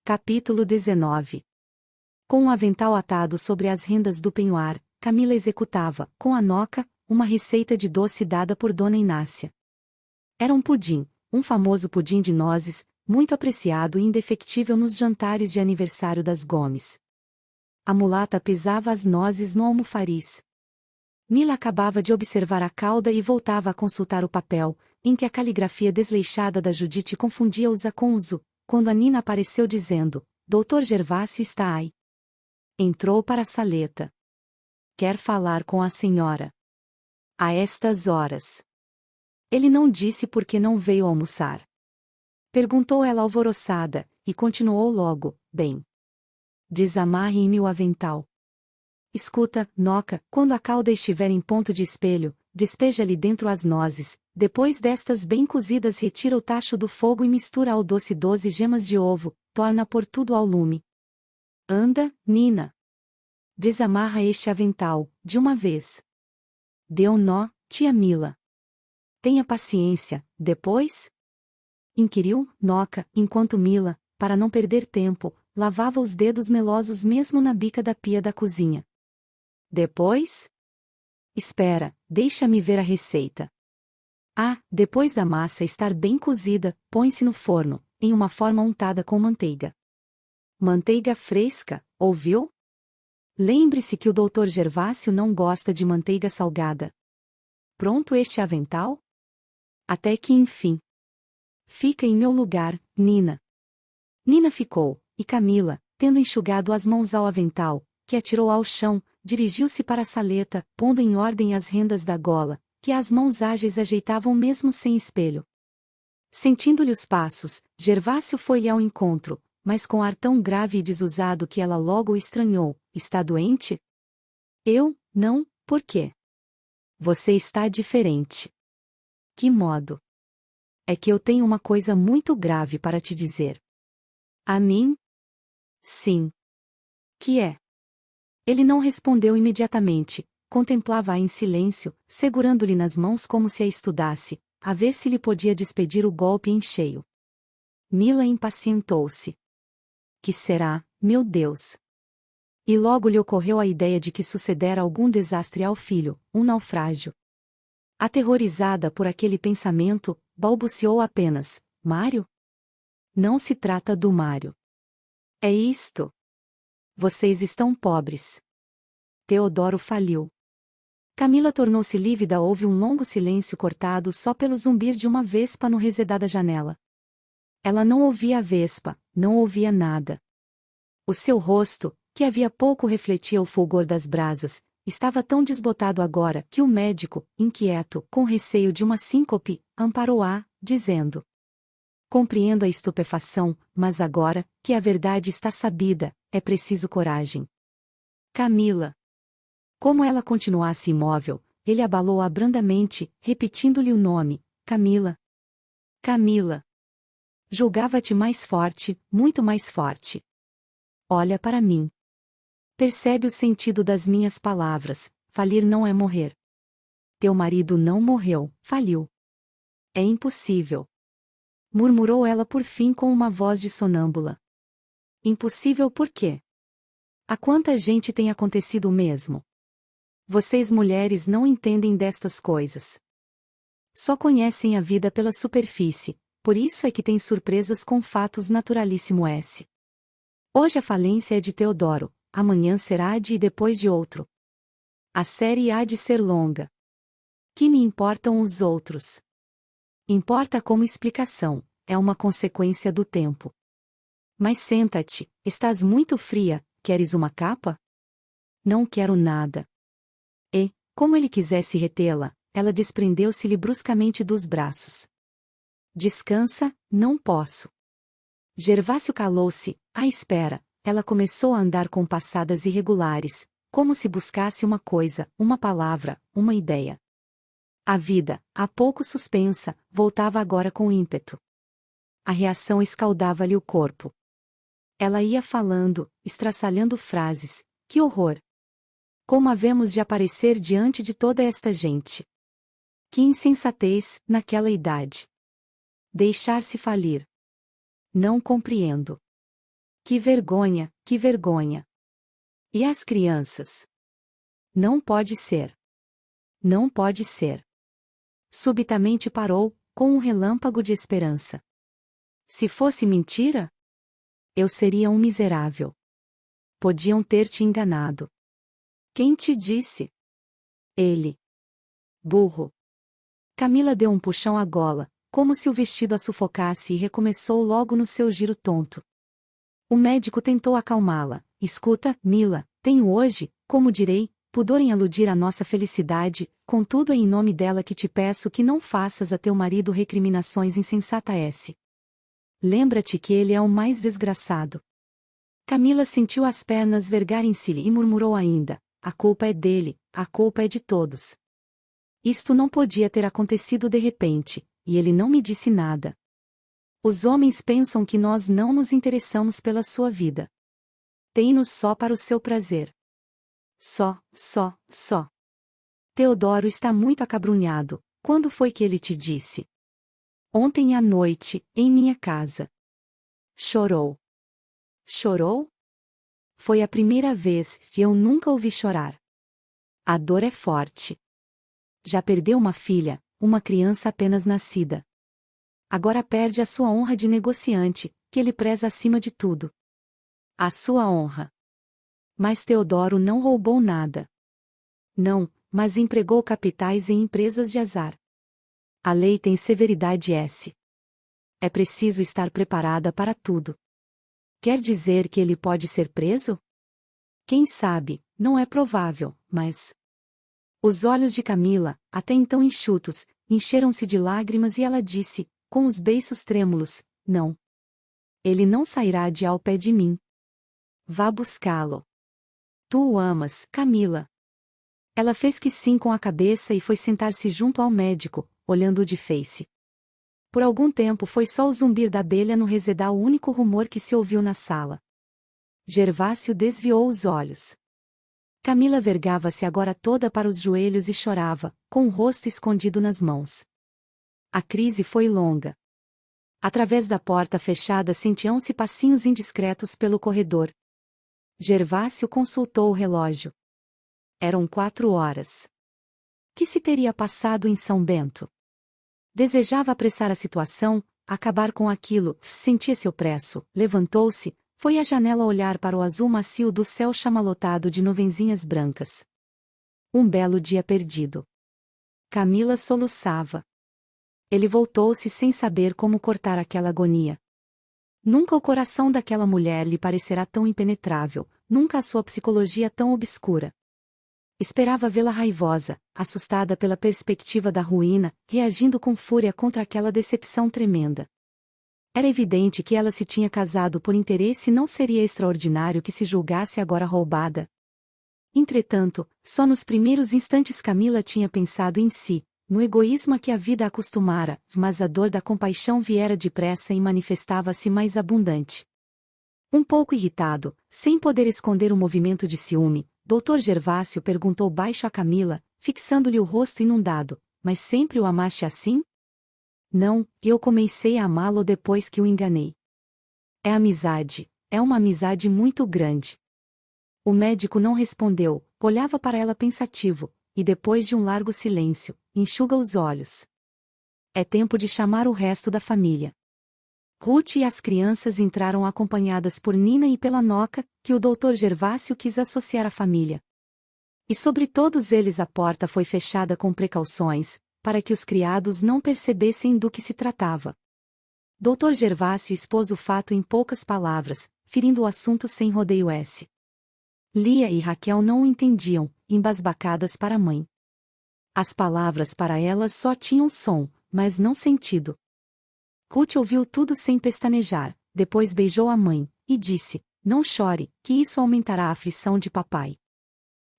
Capítulo 19. Com um avental atado sobre as rendas do penhoar, Camila executava, com a Noca, uma receita de doce dada por Dona Inácia. Era um pudim, um famoso pudim de nozes, muito apreciado e indefectível nos jantares de aniversário das Gomes. A mulata pesava as nozes no almofariz. Mila acabava de observar a cauda e voltava a consultar o papel, em que a caligrafia desleixada da Judite confundia o za com o zu, quando a Nina apareceu dizendo: Doutor Gervásio está aí. Entrou para a saleta. Quer falar com a senhora. A estas horas. Ele não disse por que não veio almoçar. Perguntou ela alvoroçada, e continuou logo: bem. Desamarre-me o avental. Escuta, Noca, quando a cauda estiver em ponto de espelho, despeja-lhe dentro as nozes, depois destas bem cozidas retira o tacho do fogo e mistura ao doce 12 gemas de ovo, torna por tudo ao lume. Anda, Nina. Desamarra este avental, de uma vez. Dê um nó, tia Mila. Tenha paciência, depois? Inquiriu, Noca, enquanto Mila, para não perder tempo, lavava os dedos melosos mesmo na bica da pia da cozinha. Depois? Espera, deixa-me ver a receita. Depois da massa estar bem cozida, põe-se no forno, em uma forma untada com manteiga. Manteiga fresca, ouviu? Lembre-se que o Dr. Gervásio não gosta de manteiga salgada. Pronto este avental? Até que enfim. Fica em meu lugar, Nina. Nina ficou, e Camila, tendo enxugado as mãos ao avental, que atirou ao chão, dirigiu-se para a saleta, pondo em ordem as rendas da gola, que as mãos ágeis ajeitavam mesmo sem espelho. Sentindo-lhe os passos, Gervásio foi-lhe ao encontro, mas com ar tão grave e desusado que ela logo o estranhou. Está doente? Eu, não, por quê? Você está diferente. Que modo? É que eu tenho uma coisa muito grave para te dizer. A mim? Sim. Que é? Ele não respondeu imediatamente, contemplava-a em silêncio, segurando-lhe nas mãos como se a estudasse, a ver se lhe podia despedir o golpe em cheio. Mila impacientou-se. Que será, meu Deus? E logo lhe ocorreu a ideia de que sucedera algum desastre ao filho, um naufrágio. Aterrorizada por aquele pensamento, balbuciou apenas: Mário? Não se trata do Mário. É isto. Vocês estão pobres. Teodoro faliu. Camila tornou-se lívida. Houve um longo silêncio cortado só pelo zumbir de uma vespa no resedar da janela. Ela não ouvia a vespa, não ouvia nada. O seu rosto, que havia pouco refletia o fulgor das brasas, estava tão desbotado agora que o médico, inquieto, com receio de uma síncope, amparou-a, dizendo: Compreendo a estupefação, mas agora, que a verdade está sabida, é preciso coragem. Camila. Como ela continuasse imóvel, ele abalou-a brandamente, repetindo-lhe o nome: Camila. Camila. Julgava-te mais forte, muito mais forte. Olha para mim. Percebe o sentido das minhas palavras: falir não é morrer. Teu marido não morreu, faliu. É impossível. Murmurou ela por fim com uma voz de sonâmbula. Impossível por quê? A quanta gente tem acontecido o mesmo? Vocês mulheres não entendem destas coisas. Só conhecem a vida pela superfície, por isso é que têm surpresas com fatos naturalíssimo S. Hoje a falência é de Teodoro, amanhã será de e depois de outro. A série há de ser longa. Que me importam os outros? Importa como explicação, é uma consequência do tempo. Mas senta-te, estás muito fria, queres uma capa? Não quero nada. E, como ele quisesse retê-la, ela desprendeu-se-lhe bruscamente dos braços. Descansa, não posso. Gervásio calou-se, à espera. Ela começou a andar com passadas irregulares, como se buscasse uma coisa, uma palavra, uma ideia. A vida, há pouco suspensa, voltava agora com ímpeto. A reação escaldava-lhe o corpo. Ela ia falando, estraçalhando frases. Que horror! Como havemos de aparecer diante de toda esta gente? Que insensatez, naquela idade! Deixar-se falir. Não compreendo. Que vergonha, que vergonha. E as crianças? Não pode ser. Não pode ser. Subitamente parou, com um relâmpago de esperança. Se fosse mentira? Eu seria um miserável. Podiam ter te enganado. Quem te disse? Ele. Burro. Camila deu um puxão à gola, como se o vestido a sufocasse e recomeçou logo no seu giro tonto. O médico tentou acalmá-la. Escuta, Mila, tenho hoje, como direi, pudor em aludir à nossa felicidade, contudo é em nome dela que te peço que não faças a teu marido recriminações insensatas. Lembra-te que ele é o mais desgraçado. Camila sentiu as pernas vergarem-se e murmurou ainda, a culpa é dele, a culpa é de todos. Isto não podia ter acontecido de repente, e ele não me disse nada. Os homens pensam que nós não nos interessamos pela sua vida. Tem-nos só para o seu prazer. Só. Teodoro está muito acabrunhado. Quando foi que ele te disse? Ontem à noite, em minha casa. Chorou. Chorou? Foi a primeira vez que eu nunca ouvi chorar. A dor é forte. Já perdeu uma filha, uma criança apenas nascida. Agora perde a sua honra de negociante, que ele preza acima de tudo. A sua honra. Mas Teodoro não roubou nada. Não, mas empregou capitais em empresas de azar. A lei tem severidade S. É preciso estar preparada para tudo. Quer dizer que ele pode ser preso? Quem sabe, não é provável, mas... Os olhos de Camila, até então enxutos, encheram-se de lágrimas e ela disse, com os beiços trêmulos, não. Ele não sairá de ao pé de mim. Vá buscá-lo. Tu o amas, Camila. Ela fez que sim com a cabeça e foi sentar-se junto ao médico, olhando-o de face. Por algum tempo foi só o zumbir da abelha no resedar o único rumor que se ouviu na sala. Gervásio desviou os olhos. Camila vergava-se agora toda para os joelhos e chorava, com o rosto escondido nas mãos. A crise foi longa. Através da porta fechada sentiam-se passinhos indiscretos pelo corredor. Gervásio consultou o relógio. Eram 4 horas. Que se teria passado em São Bento? Desejava apressar a situação, acabar com aquilo, sentia-se opresso, levantou-se, foi à janela olhar para o azul macio do céu chamalotado de nuvenzinhas brancas. Um belo dia perdido. Camila soluçava. Ele voltou-se sem saber como cortar aquela agonia. Nunca o coração daquela mulher lhe parecerá tão impenetrável, nunca a sua psicologia tão obscura. Esperava vê-la raivosa, assustada pela perspectiva da ruína, reagindo com fúria contra aquela decepção tremenda. Era evidente que ela se tinha casado por interesse e não seria extraordinário que se julgasse agora roubada. Entretanto, só nos primeiros instantes Camila tinha pensado em si, no egoísmo a que a vida a acostumara, mas a dor da compaixão viera depressa e manifestava-se mais abundante. Um pouco irritado, sem poder esconder o movimento de ciúme, Dr. Gervásio perguntou baixo a Camila, fixando-lhe o rosto inundado, mas sempre o amaste assim? Não, eu comecei a amá-lo depois que o enganei. É amizade, é uma amizade muito grande. O médico não respondeu, olhava para ela pensativo, e depois de um largo silêncio, enxuga os olhos. É tempo de chamar o resto da família. Ruth e as crianças entraram acompanhadas por Nina e pela Noca, que o Dr. Gervásio quis associar à família. E sobre todos eles a porta foi fechada com precauções, para que os criados não percebessem do que se tratava. Dr. Gervásio expôs o fato em poucas palavras, ferindo o assunto sem rodeio S. Lia e Raquel não o entendiam, embasbacadas para a mãe. As palavras para elas só tinham som, mas não sentido. Ruth ouviu tudo sem pestanejar, depois beijou a mãe, e disse, não chore, que isso aumentará a aflição de papai.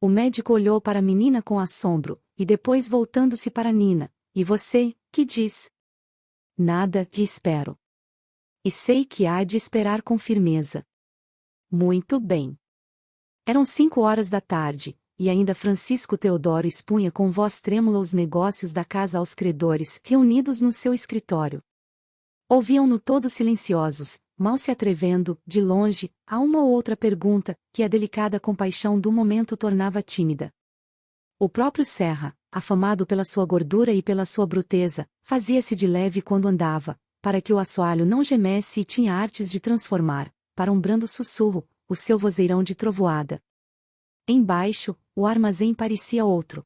O médico olhou para a menina com assombro, e depois voltando-se para Nina, e você, que diz? Nada, que espero. E sei que há de esperar com firmeza. Muito bem. Eram 5 horas da tarde, e ainda Francisco Teodoro expunha com voz trêmula os negócios da casa aos credores, reunidos no seu escritório. Ouviam-no todos silenciosos, mal se atrevendo, de longe, a uma ou outra pergunta, que a delicada compaixão do momento tornava tímida. O próprio Serra, afamado pela sua gordura e pela sua bruteza, fazia-se de leve quando andava, para que o assoalho não gemesse e tinha artes de transformar, para um brando sussurro, o seu vozeirão de trovoada. Embaixo, o armazém parecia outro.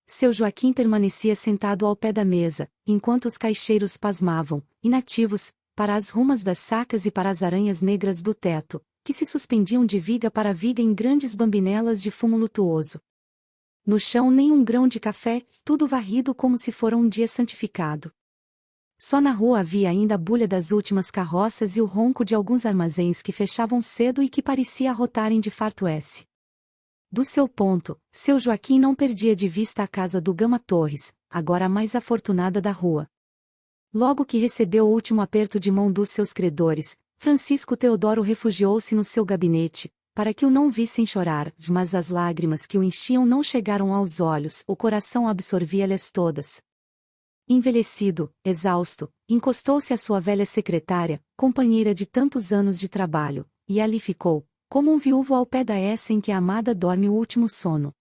Seu Joaquim permanecia sentado ao pé da mesa, enquanto os caixeiros pasmavam, inativos, para as rumas das sacas e para as aranhas negras do teto, que se suspendiam de viga para viga em grandes bambinelas de fumo lutuoso. No chão nem um grão de café, tudo varrido como se fora um dia santificado. Só na rua havia ainda a bulha das últimas carroças e o ronco de alguns armazéns que fechavam cedo e que parecia arrotarem de farto S. Do seu ponto, seu Joaquim não perdia de vista a casa do Gama Torres, agora a mais afortunada da rua. Logo que recebeu o último aperto de mão dos seus credores, Francisco Teodoro refugiou-se no seu gabinete, para que o não vissem chorar, mas as lágrimas que o enchiam não chegaram aos olhos, o coração absorvia-lhes todas. Envelhecido, exausto, encostou-se à sua velha secretária, companheira de tantos anos de trabalho, e ali ficou, como um viúvo ao pé da essa em que a amada dorme o último sono.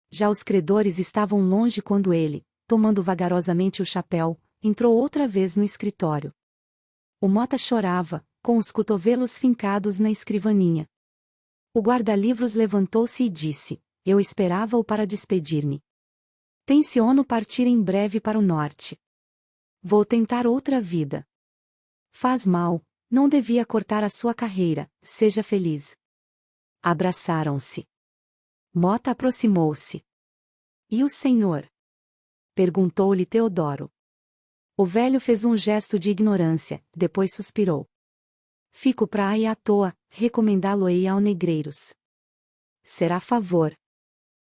Já os credores estavam longe quando ele, tomando vagarosamente o chapéu, entrou outra vez no escritório. O Mota chorava, com os cotovelos fincados na escrivaninha. O guarda-livros levantou-se e disse: Eu esperava-o para despedir-me. Tenciono partir em breve para o norte. Vou tentar outra vida. Faz mal, não devia cortar a sua carreira, seja feliz. Abraçaram-se. Mota aproximou-se. E o senhor? Perguntou-lhe Teodoro. O velho fez um gesto de ignorância, depois suspirou. Fico pra aí à toa, recomendá-lo-ei ao Negreiros. Será favor.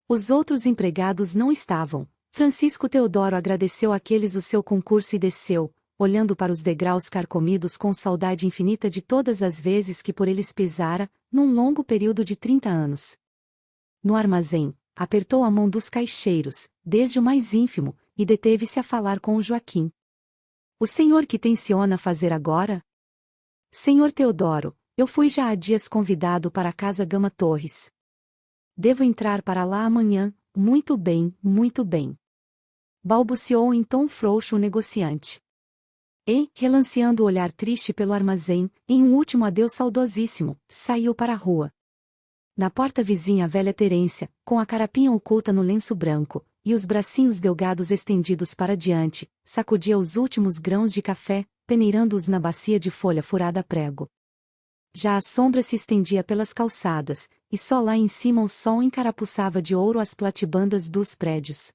Os outros empregados não estavam. Francisco Teodoro agradeceu àqueles o seu concurso e desceu, olhando para os degraus carcomidos com saudade infinita de todas as vezes que por eles pisara, num longo período de 30 anos. No armazém, apertou a mão dos caixeiros, desde o mais ínfimo, e deteve-se a falar com o Joaquim. O senhor que tenciona fazer agora? Senhor Teodoro, eu fui já há dias convidado para a casa Gama Torres. Devo entrar para lá amanhã, muito bem, muito bem. Balbuciou em tom frouxo o negociante. E, relanceando o olhar triste pelo armazém, em um último adeus saudosíssimo, saiu para a rua. Na porta vizinha a velha Terência, com a carapinha oculta no lenço branco, e os bracinhos delgados estendidos para diante, sacudia os últimos grãos de café, peneirando-os na bacia de folha furada a prego. Já a sombra se estendia pelas calçadas, e só lá em cima o sol encarapuçava de ouro as platibandas dos prédios.